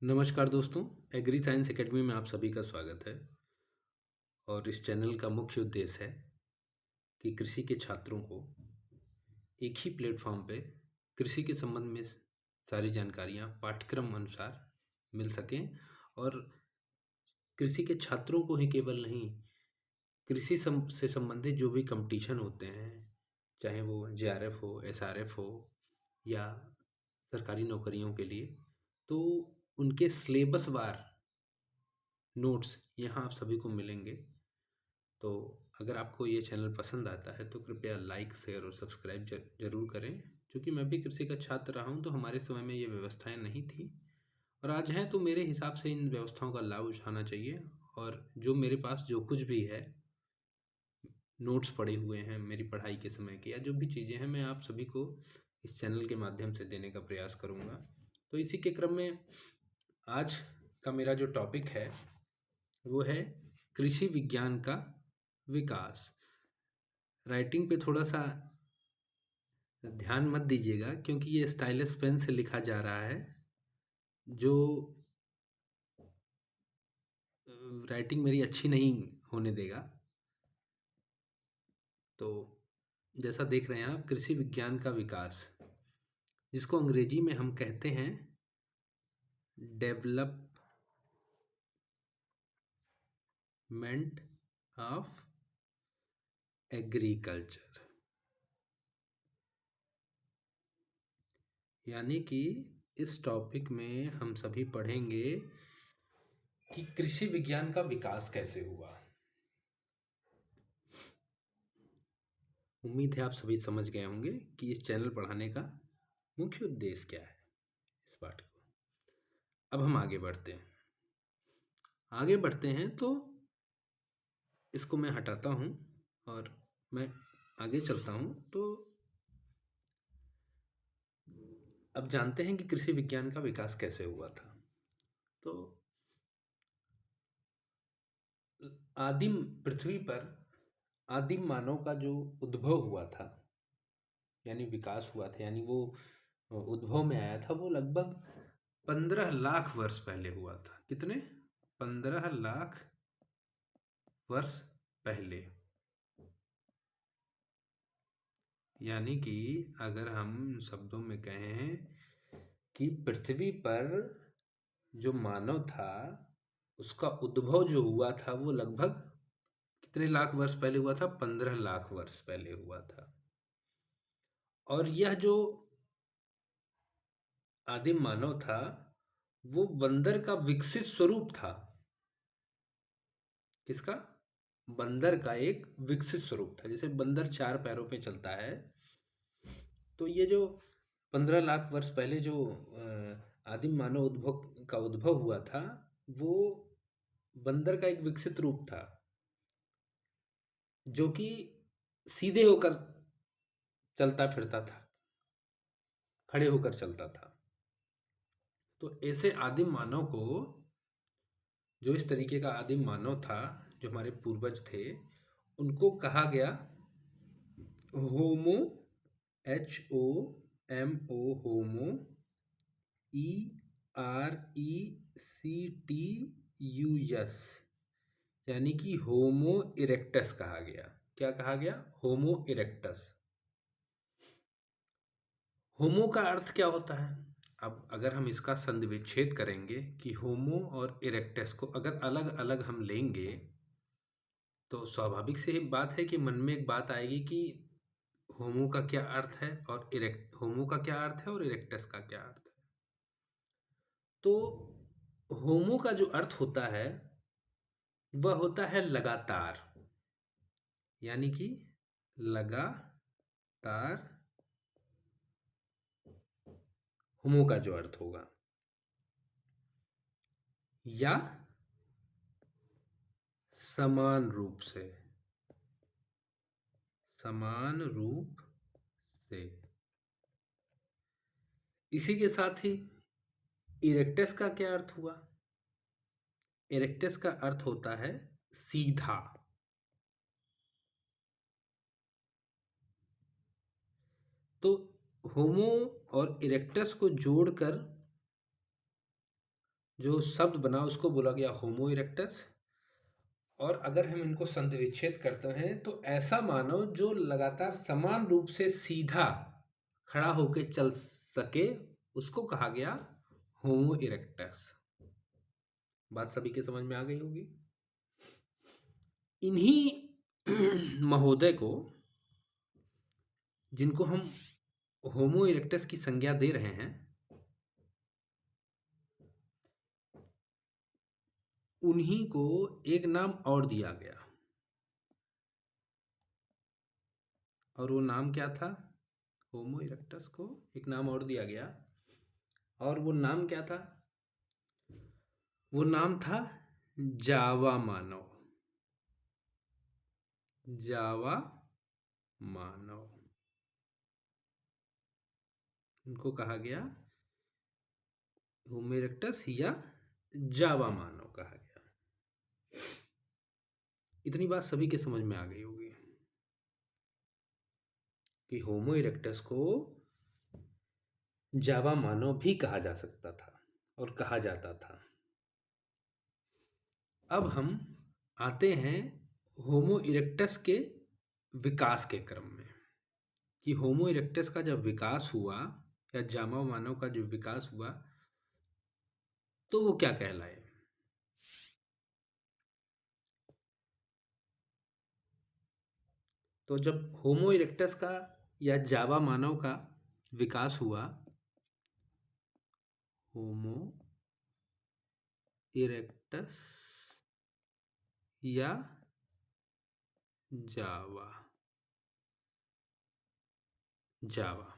नमस्कार दोस्तों, agri science academy में आप सभी का स्वागत है। और इस चैनल का मुख्य उद्देश्य है कि कृषि के छात्रों को एक ही प्लेटफॉर्म पे कृषि के संबंध में सारी जानकारियाँ पाठ्यक्रम अनुसार मिल सकें। और कृषि के छात्रों को ही केवल नहीं, से संबंधित जो भी कंपटीशन होते हैं, चाहे वो जेआरएफ हो, एसआरएफ हो या सरकारी नौकरियों के लिए, तो उनके सिलेबस वार नोट्स यहाँ आप सभी को मिलेंगे। तो अगर आपको ये चैनल पसंद आता है तो कृपया लाइक, शेयर और सब्सक्राइब जरूर करें। क्योंकि मैं भी कृषि का छात्र रहा हूँ, तो हमारे समय में ये व्यवस्थाएं नहीं थी और आज हैं, तो मेरे हिसाब से इन व्यवस्थाओं का लाभ उठाना चाहिए। और जो मेरे पास जो कुछ भी है, नोट्स पड़े हुए हैं मेरी पढ़ाई के समय के, या जो भी चीज़ें हैं, मैं आप सभी को इस चैनल के माध्यम से देने का प्रयास करूँगा। तो इसी के क्रम में आज का मेरा जो टॉपिक है वो है कृषि विज्ञान का विकास। राइटिंग पे थोड़ा सा ध्यान मत दीजिएगा, क्योंकि ये स्टाइलस पेन से लिखा जा रहा है, जो राइटिंग मेरी अच्छी नहीं होने देगा। तो जैसा देख रहे हैं आप, कृषि विज्ञान का विकास, जिसको अंग्रेजी में हम कहते हैं डेवलपमेंट ऑफ एग्रीकल्चर। यानी कि इस टॉपिक में हम सभी पढ़ेंगे कि कृषि विज्ञान का विकास कैसे हुआ। उम्मीद है आप सभी समझ गए होंगे कि इस चैनल पढ़ाने का मुख्य उद्देश्य क्या है इस पाठ को। अब हम आगे बढ़ते हैं तो इसको मैं हटाता हूँ और मैं आगे चलता हूँ। तो अब जानते हैं कि कृषि विज्ञान का विकास कैसे हुआ था। तो आदिम पृथ्वी पर आदिम मानव का जो उद्भव हुआ था, यानी विकास हुआ था, यानी वो उद्भव में आया था, वो लगभग 15 लाख वर्ष पहले हुआ था। कितने? 15 लाख वर्ष पहले। यानी कि अगर हम शब्दों में कहें कि पृथ्वी पर जो मानव था, उसका उद्भव जो हुआ था वो लगभग कितने लाख वर्ष पहले हुआ था? 15 लाख वर्ष पहले हुआ था। और यह जो आदिम मानव था वो बंदर का विकसित स्वरूप था। किसका? बंदर का एक विकसित स्वरूप था। जैसे बंदर 4 पैरों पे चलता है, तो ये जो 15 लाख वर्ष पहले जो आदिम मानव उद्भव का उद्भव हुआ था, वो बंदर का एक विकसित रूप था, जो कि सीधे होकर चलता फिरता था, खड़े होकर चलता था। तो ऐसे आदिम मानव को, जो इस तरीके का आदिम मानव था, जो हमारे पूर्वज थे, उनको कहा गया होमो, HOMO, होमो, ERECTUS, यानी कि होमो इरेक्टस कहा गया। क्या कहा गया? होमो इरेक्टस। होमो का अर्थ क्या होता है? अब अगर हम इसका संधिविच्छेद करेंगे कि होमो और इरेक्टस को अगर अलग अलग हम लेंगे, तो स्वाभाविक से ही बात है कि मन में एक बात आएगी कि होमो का क्या अर्थ है और होमो का क्या अर्थ है और इरेक्टस का क्या अर्थ है। तो होमो का जो अर्थ होता है वह होता है लगातार, यानी कि लगातार होमो का जो अर्थ होगा, या समान रूप से, समान रूप से। इसी के साथ ही इरेक्टस का क्या अर्थ हुआ? इरेक्टस का अर्थ होता है सीधा। तो होमो और इरेक्टस को जोड़कर जो शब्द बना उसको बोला गया होमो इरेक्टस। और अगर हम इनको संधि विच्छेद करते हैं तो ऐसा मानव जो लगातार समान रूप से सीधा खड़ा होकर चल सके उसको कहा गया होमो इरेक्टस। बात सभी के समझ में आ गई होगी। इन्हीं महोदय को, जिनको हम होमो इरेक्टस की संज्ञा दे रहे हैं, उन्हीं को एक नाम और दिया गया। और वो नाम क्या था? होमो इरेक्टस को एक नाम और दिया गया। और वो नाम क्या था? वो नाम था जावा मानव। जावा मानव इनको कहा गया होमो इरेक्टस या जावा मानव कहा गया। इतनी बात सभी के समझ में आ गई होगी कि होमो इरेक्टस को जावा मानव भी कहा जा सकता था और कहा जाता था। अब हम आते हैं होमो इरेक्टस के विकास के क्रम में, कि होमो इरेक्टस का जब विकास हुआ या जावा मानव का जो विकास हुआ तो वो क्या कहलाए। तो जब होमो इरेक्टस का या जावा मानव का विकास हुआ, होमो इरेक्टस या जावा जावा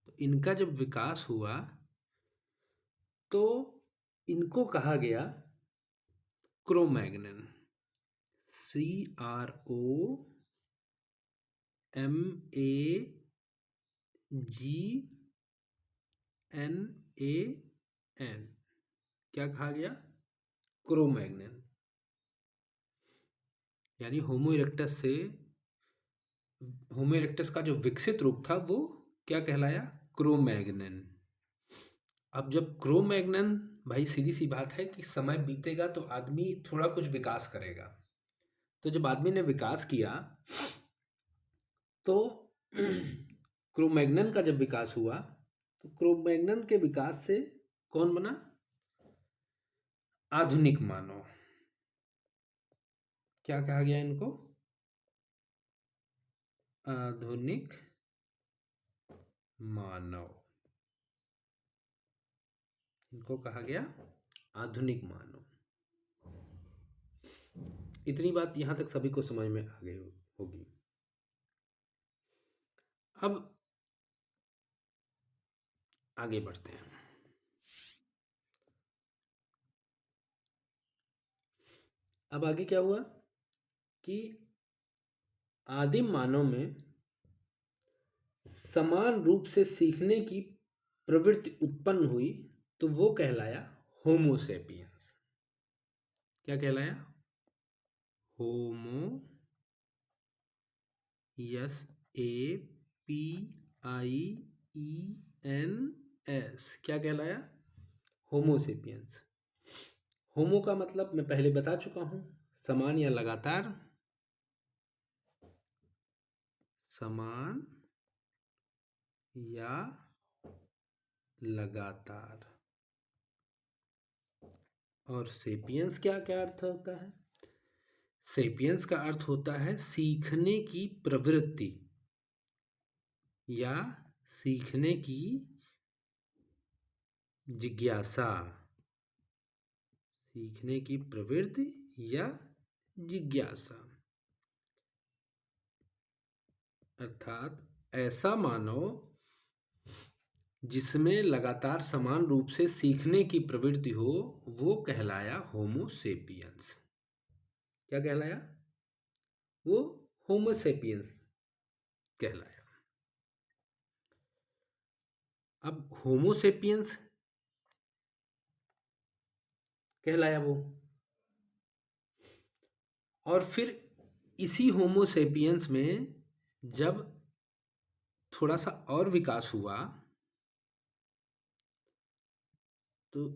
तो इनका जब विकास हुआ तो इनको कहा गया क्रोमैग्नन। CROMAGNAN। क्या कहा गया? क्रोमैग्नन। यानी होमो इरेक्टस का जो विकसित रूप था वो क्या कहलाया? क्रोमैग्नन। अब जब क्रोमैग्नन, भाई सीधी सी बात है कि समय बीतेगा तो आदमी थोड़ा कुछ विकास करेगा। तो जब आदमी ने विकास किया तो क्रोमैग्नन का जब विकास हुआ तो क्रोमैग्नन के विकास से कौन बना? आधुनिक मानव। क्या कहा गया इनको? आधुनिक मानव। इनको कहा गया आधुनिक मानव। इतनी बात यहां तक सभी को समझ में आ गई होगी। अब आगे बढ़ते हैं। अब आगे क्या हुआ कि आदिम मानव में समान रूप से सीखने की प्रवृत्ति उत्पन्न हुई तो वो कहलाया होमो सेपियंस। क्या कहलाया? होमो, SAPIENS। क्या कहलाया? होमो सेपियंस। होमो का मतलब मैं पहले बता चुका हूं, समान या लगातार। समान या लगातार। और सेपियंस क्या क्या अर्थ होता है? सेपियंस का अर्थ होता है सीखने की प्रवृत्ति या सीखने की जिज्ञासा। सीखने की प्रवृत्ति या जिज्ञासा, अर्थात ऐसा मानव जिसमें लगातार समान रूप से सीखने की प्रवृत्ति हो वो कहलाया होमो सेपियंस। क्या कहलाया? वो होमो सेपियंस कहलाया। अब होमो सेपियंस कहलाया वो, और फिर इसी होमो सेपियंस में जब थोड़ा सा और विकास हुआ तो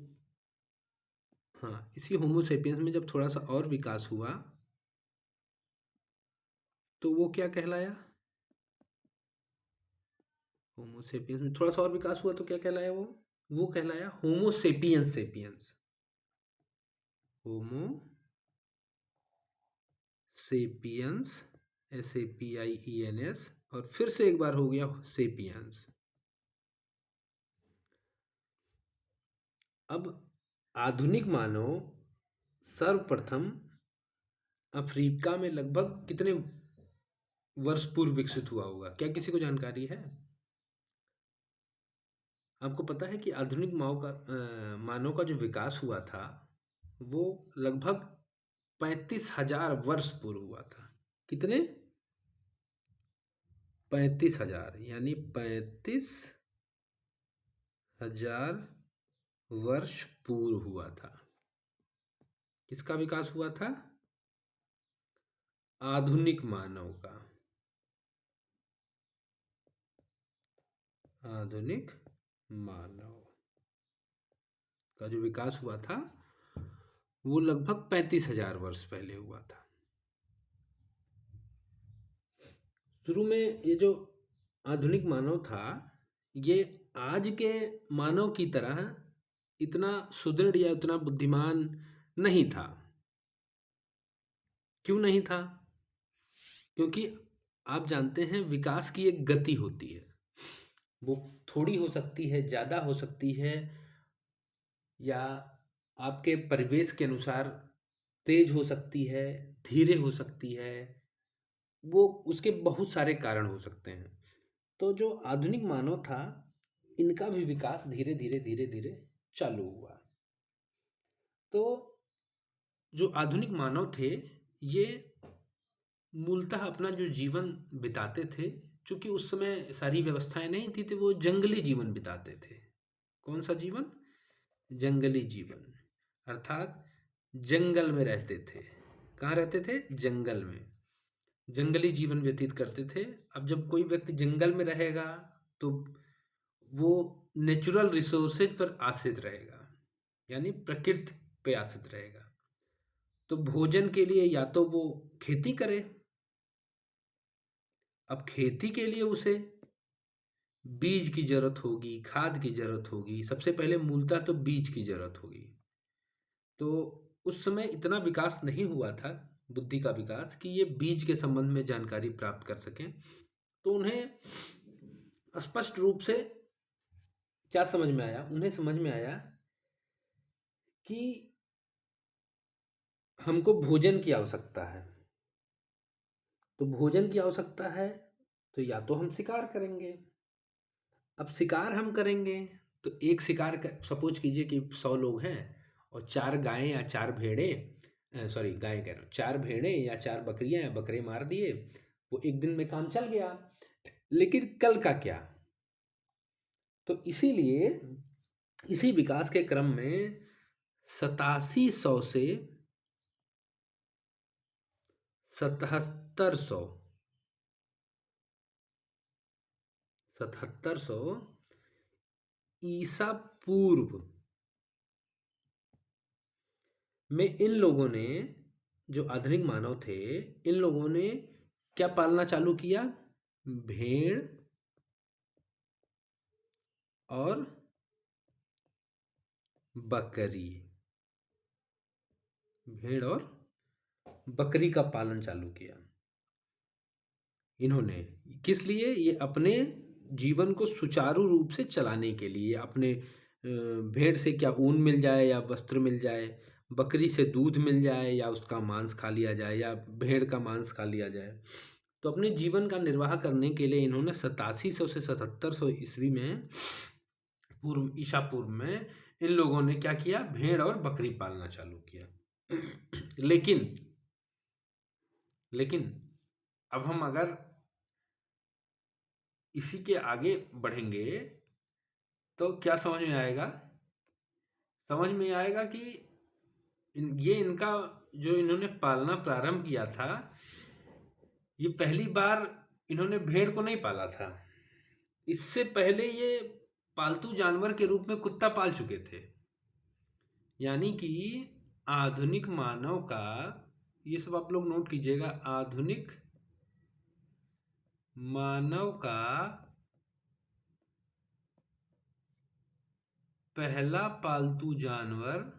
हाँ, इसी होमो सेपियंस में जब थोड़ा सा और विकास हुआ तो वो क्या कहलाया? होमो सेपियंस में थोड़ा सा और विकास हुआ तो क्या कहलाया वो कहलाया होमो सेपियंस सेपियंस। होमो सेपियंस, SAPIENS, और फिर से एक बार हो गया सेपियंस। अब आधुनिक मानव सर्वप्रथम अफ्रीका में लगभग कितने वर्ष पूर्व विकसित हुआ होगा? क्या किसी को जानकारी है? आपको पता है कि आधुनिक मानव का जो विकास हुआ था वो लगभग 35,000 वर्ष पूर्व हुआ था। कितने? 35,000, यानी 35,000 वर्ष पूर्व हुआ था। किसका विकास हुआ था? आधुनिक मानव का। आधुनिक मानव का जो विकास हुआ था वो लगभग 35,000 वर्ष पहले हुआ था। शुरू में ये जो आधुनिक मानव था ये आज के मानव की तरह इतना सुदृढ़ या इतना बुद्धिमान नहीं था। क्यों नहीं था? क्योंकि आप जानते हैं विकास की एक गति होती है, वो थोड़ी हो सकती है, ज़्यादा हो सकती है, या आपके परिवेश के अनुसार तेज हो सकती है, धीरे हो सकती है, वो उसके बहुत सारे कारण हो सकते हैं। तो जो आधुनिक मानव था इनका भी विकास धीरे धीरे धीरे धीरे चालू हुआ। तो जो आधुनिक मानव थे ये मूलतः अपना जो जीवन बिताते थे, चूंकि उस समय सारी व्यवस्थाएं नहीं थी तो वो जंगली जीवन बिताते थे। कौन सा जीवन? जंगली जीवन, अर्थात जंगल में रहते थे। कहाँ रहते थे? जंगल में। जंगली जीवन व्यतीत करते थे। अब जब कोई व्यक्ति जंगल में रहेगा तो वो नेचुरल रिसोर्सेज पर आश्रित रहेगा, यानी प्रकृति पे आश्रित रहेगा। तो भोजन के लिए या तो वो खेती करे। अब खेती के लिए उसे बीज की जरूरत होगी, खाद की जरूरत होगी। सबसे पहले मूलतः तो बीज की जरूरत होगी। तो उस समय इतना विकास नहीं हुआ था, बुद्धि का विकास, कि ये बीज के संबंध में जानकारी प्राप्त कर सकें। तो उन्हें स्पष्ट रूप से क्या समझ में आया? उन्हें समझ में आया कि हमको भोजन की आवश्यकता है। तो भोजन की आवश्यकता है तो या तो हम शिकार करेंगे। अब शिकार हम करेंगे तो एक शिकार का सपोज कीजिए कि 100 लोग हैं और 4 गायें या 4 भेड़े, सॉरी गाय कह रहा हूँ, 4 भेड़े या 4 बकरियां या बकरे मार दिए। वो एक दिन में काम चल गया, लेकिन कल का क्या? तो इसीलिए इसी विकास के क्रम में 8700 से 7700 7700 ईसा पूर्व में इन लोगों ने, जो आधुनिक मानव थे, इन लोगों ने क्या पालना चालू किया? भेड़ और बकरी। भेड़ और बकरी का पालन चालू किया इन्होंने। किस लिए? ये अपने जीवन को सुचारू रूप से चलाने के लिए। अपने भेड़ से क्या ऊन मिल जाए या वस्त्र मिल जाए, बकरी से दूध मिल जाए या उसका मांस खा लिया जाए, या भेड़ का मांस खा लिया जाए। तो अपने जीवन का निर्वाह करने के लिए इन्होंने 8700 से 7700 ईस्वी में, पूर्व ईसा पूर्व में, इन लोगों ने क्या किया? भेड़ और बकरी पालना चालू किया। लेकिन लेकिन अब हम अगर इसी के आगे बढ़ेंगे तो क्या समझ में आएगा? समझ में आएगा कि ये इनका जो इन्होंने पालना प्रारंभ किया था, ये पहली बार इन्होंने भेड़ को नहीं पाला था। इससे पहले ये पालतू जानवर के रूप में कुत्ता पाल चुके थे। यानी कि आधुनिक मानव का, ये सब आप लोग नोट कीजिएगा, आधुनिक मानव का पहला पालतू जानवर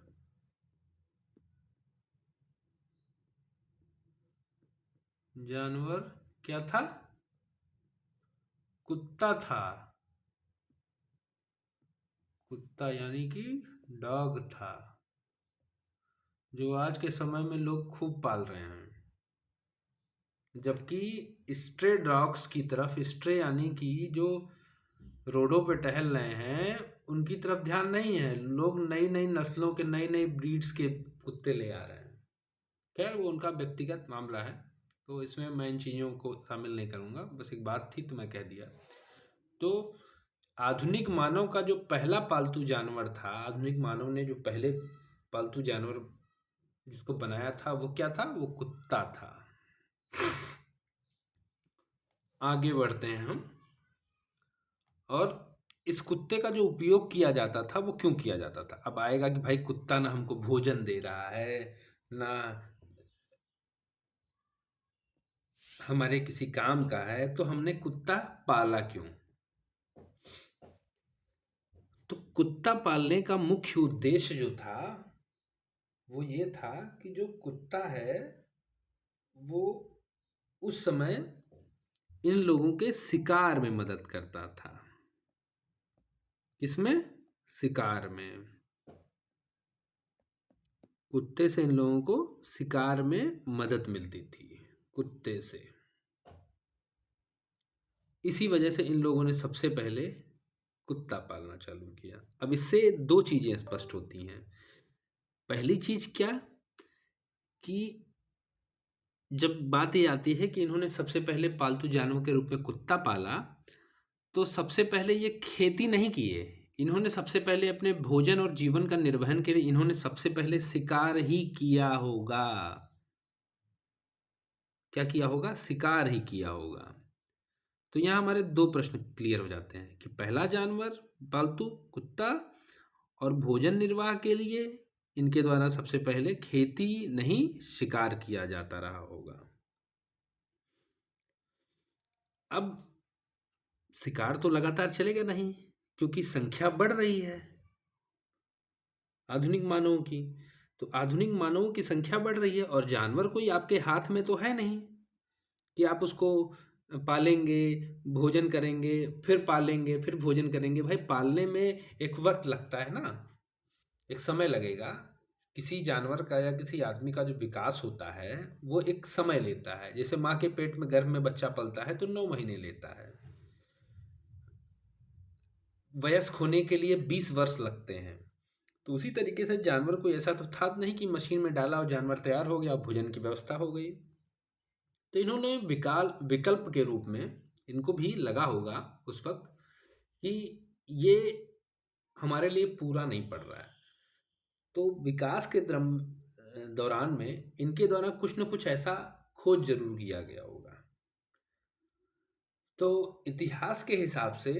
क्या था? कुत्ता था। कुत्ता यानी कि डॉग था, जो आज के समय में लोग खूब पाल रहे हैं। जबकि स्ट्रे डॉग्स की तरफ, स्ट्रे यानी कि जो रोडों पे टहल रहे हैं, उनकी तरफ ध्यान नहीं है। लोग नई नई नस्लों के, नई नई ब्रीड्स के कुत्ते ले आ रहे हैं। खैर, वो उनका व्यक्तिगत मामला है, तो इसमें मैं इन चीज़ों को शामिल नहीं करूँगा। बस एक बात थी तो मैं कह दिया। तो आधुनिक मानव का जो पहला पालतू जानवर था, आधुनिक मानव ने जो पहले पालतू जानवर जिसको बनाया था, वो क्या था? वो कुत्ता था। आगे बढ़ते हैं हम। और इस कुत्ते का जो उपयोग किया जाता था, वो क्यों किया जाता था? अब आएगा कि भाई कुत्ता ना हमको भोजन दे रहा है, ना हमारे किसी काम का है, तो हमने कुत्ता पाला क्यों? तो कुत्ता पालने का मुख्य उद्देश्य जो था, वो ये था कि जो कुत्ता है, वो उस समय इन लोगों के शिकार में मदद करता था। किसमें? शिकार में। कुत्ते से इन लोगों को शिकार में मदद मिलती थी, कुत्ते से। इसी वजह से इन लोगों ने सबसे पहले कुत्ता पालना चालू किया। अब इससे दो चीजें स्पष्ट होती हैं। पहली चीज क्या, कि जब बात ये आती है कि इन्होंने सबसे पहले पालतू जानवर के रूप में कुत्ता पाला, तो सबसे पहले ये खेती नहीं किए। इन्होंने सबसे पहले अपने भोजन और जीवन का निर्वहन के लिए इन्होंने सबसे पहले शिकार ही किया होगा। क्या किया होगा? शिकार ही किया होगा। तो यहाँ हमारे दो प्रश्न क्लियर हो जाते हैं कि पहला जानवर पालतू कुत्ता, और भोजन निर्वाह के लिए इनके द्वारा सबसे पहले खेती नहीं शिकार किया जाता रहा होगा। अब शिकार तो लगातार चलेगा नहीं, क्योंकि संख्या बढ़ रही है आधुनिक मानवों की। तो आधुनिक मानवों की संख्या बढ़ रही है, और जानवर कोई आपके हाथ में तो है नहीं कि आप उसको पालेंगे, भोजन करेंगे, फिर पालेंगे, फिर भोजन करेंगे। भाई, पालने में एक वक्त लगता है ना, एक समय लगेगा। किसी जानवर का या किसी आदमी का जो विकास होता है, वो एक समय लेता है। जैसे माँ के पेट में गर्भ में बच्चा पलता है तो 9 महीने लेता है, वयस्क होने के लिए 20 वर्ष लगते हैं। तो उसी तरीके से जानवर को ऐसा तो था नहीं कि मशीन में डाला और जानवर तैयार हो गया, भोजन की व्यवस्था हो गई। तो इन्होंने विकल्प के रूप में, इनको भी लगा होगा उस वक्त कि ये हमारे लिए पूरा नहीं पड़ रहा है। तो विकास के दौरान में इनके द्वारा कुछ न कुछ ऐसा खोज जरूर किया गया होगा। तो इतिहास के हिसाब से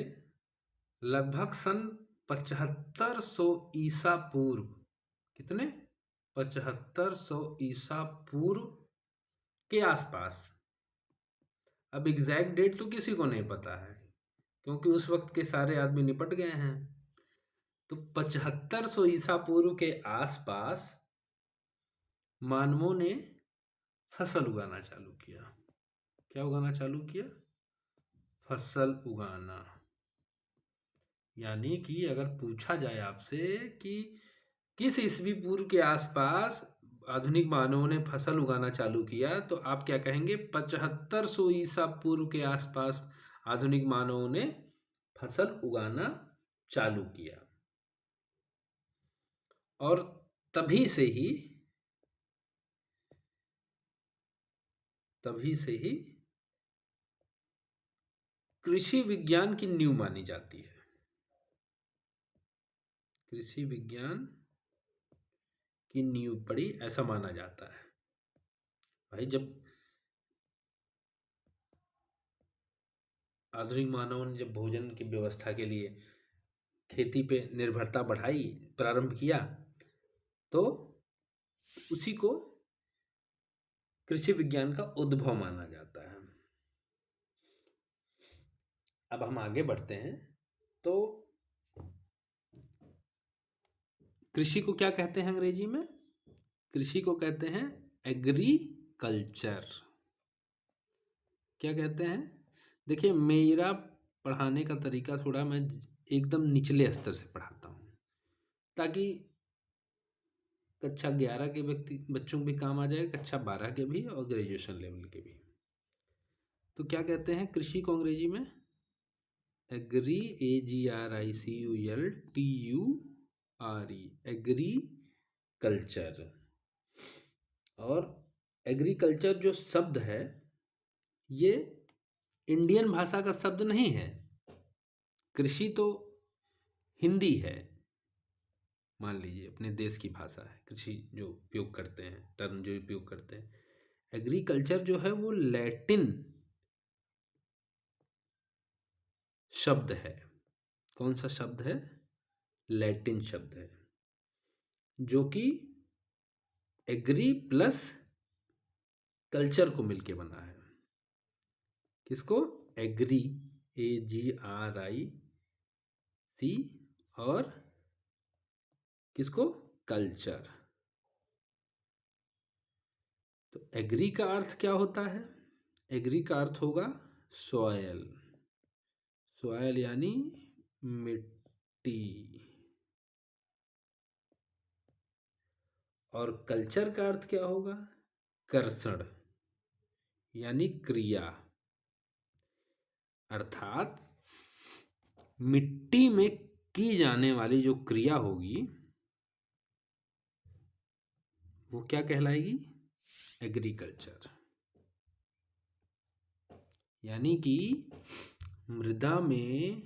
लगभग सन 7500 ईसा पूर्व, कितने? 7500 ईसा पूर्व के आसपास। अब एग्जैक्ट डेट तो किसी को नहीं पता है, क्योंकि उस वक्त के सारे आदमी निपट गए हैं। तो 7500 ईसा पूर्व के आसपास मानवों ने फसल उगाना चालू किया। क्या उगाना चालू किया? फसल उगाना। यानी कि अगर पूछा जाए आपसे कि किस ईसवी पूर्व के आसपास आधुनिक मानवों ने फसल उगाना चालू किया, तो आप क्या कहेंगे? 7500 ईसा पूर्व के आसपास आधुनिक मानवों ने फसल उगाना चालू किया। और तभी से ही कृषि विज्ञान की नींव मानी जाती है। कृषि विज्ञान की नींव पड़ी, ऐसा माना जाता है। भाई, जब आधुनिक मानवों ने जब भोजन की व्यवस्था के लिए खेती पे निर्भरता बढ़ाई, प्रारंभ किया, तो उसी को कृषि विज्ञान का उद्भव माना जाता है। अब हम आगे बढ़ते हैं। तो कृषि को क्या कहते हैं अंग्रेजी में? कृषि को कहते हैं एग्रीकल्चर। क्या कहते हैं? देखिए, मेरा पढ़ाने का तरीका थोड़ा, मैं एकदम निचले स्तर से पढ़ाता हूँ ताकि कक्षा 11 के बच्चों को भी काम आ जाए, कक्षा 12 के भी और ग्रेजुएशन लेवल के भी। तो क्या कहते हैं कृषि को अंग्रेजी में? Agri, AGRICULTURE, agriculture. और एग्रीकल्चर जो शब्द है ये इंडियन भाषा का शब्द नहीं है। कृषि तो हिंदी है, मान लीजिए अपने देश की भाषा है। कृषि जो उपयोग करते हैं, टर्म जो उपयोग करते हैं, एग्रीकल्चर जो है वो लैटिन शब्द है। कौन सा शब्द है? लैटिन शब्द है, जो कि एग्री प्लस कल्चर को मिलके बना है। किसको? एग्री, AGRIC, और किसको? कल्चर। तो एग्री का अर्थ क्या होता है? एग्री का अर्थ होगा सॉयल। सॉयल यानी मिट्टी। और कल्चर का अर्थ क्या होगा? कर्षण यानी क्रिया। अर्थात मिट्टी में की जाने वाली जो क्रिया होगी वो क्या कहलाएगी? एग्रीकल्चर। यानी कि मृदा में,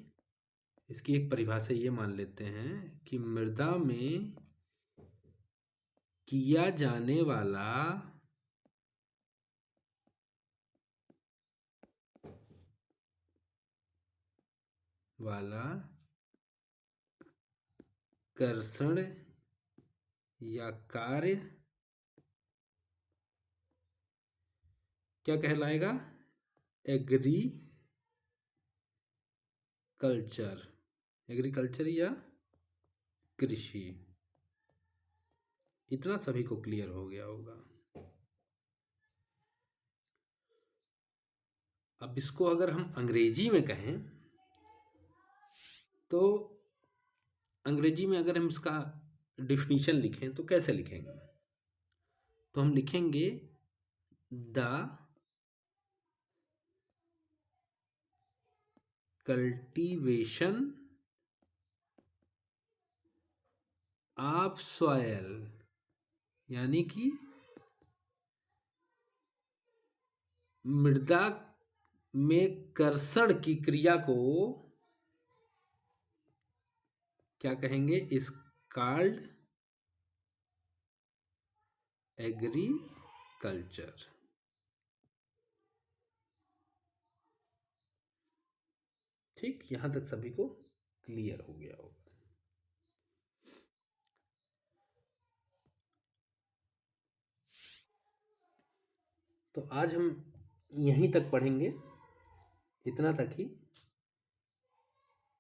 इसकी एक परिभाषा ये मान लेते हैं कि मृदा में किया जाने वाला कर्षण या कार्य क्या कहलाएगा? एग्रीकल्चर। एग्रीकल्चर या कृषि। इतना सभी को क्लियर हो गया होगा। अब इसको अगर हम अंग्रेजी में कहें तो अंग्रेजी में अगर हम इसका डिफिनीशन लिखें तो कैसे लिखेंगे? तो हम लिखेंगे द कल्टीवेशन ऑफ सॉयल, यानी कि मृदा में कर्षण की क्रिया को क्या कहेंगे? इस कॉल्ड एग्रीकल्चर। ठीक, यहां तक सभी को क्लियर हो गया होगा। तो आज हम यहीं तक पढ़ेंगे, इतना तक ही।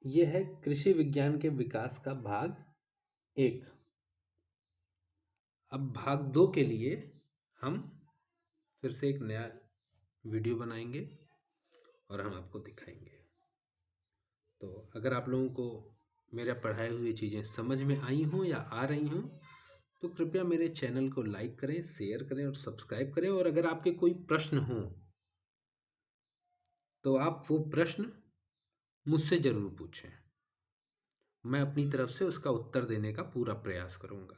यह है कृषि विज्ञान के विकास का भाग 1। अब भाग 2 के लिए हम फिर से एक नया वीडियो बनाएंगे और हम आपको दिखाएंगे। तो अगर आप लोगों को मेरा पढ़ाई हुई चीज़ें समझ में आई हों या आ रही हों तो कृपया मेरे चैनल को लाइक करें, शेयर करें और सब्सक्राइब करें। और अगर आपके कोई प्रश्न हो तो आप वो प्रश्न मुझसे ज़रूर पूछें। मैं अपनी तरफ से उसका उत्तर देने का पूरा प्रयास करूँगा।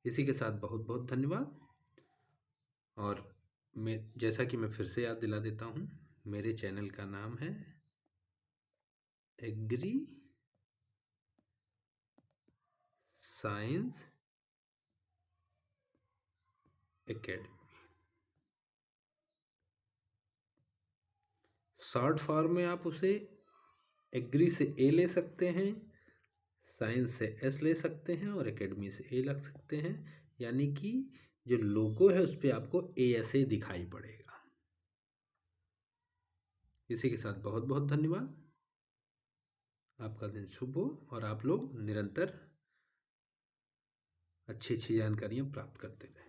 इसी के साथ बहुत बहुत धन्यवाद। और मैं, जैसा कि मैं फिर से याद दिला देता हूँ, मेरे चैनल का नाम है agri science academy. Short form में आप उसे एग्री से ए ले सकते हैं, साइंस से एस ले सकते हैं और एकेडमी से ए लग सकते हैं, यानी कि जो लोगो है उस पर आपको ASA दिखाई पड़ेगा। इसी के साथ बहुत बहुत धन्यवाद। आपका दिन शुभ हो और आप लोग निरंतर अच्छी अच्छी जानकारियाँ प्राप्त करते रहें।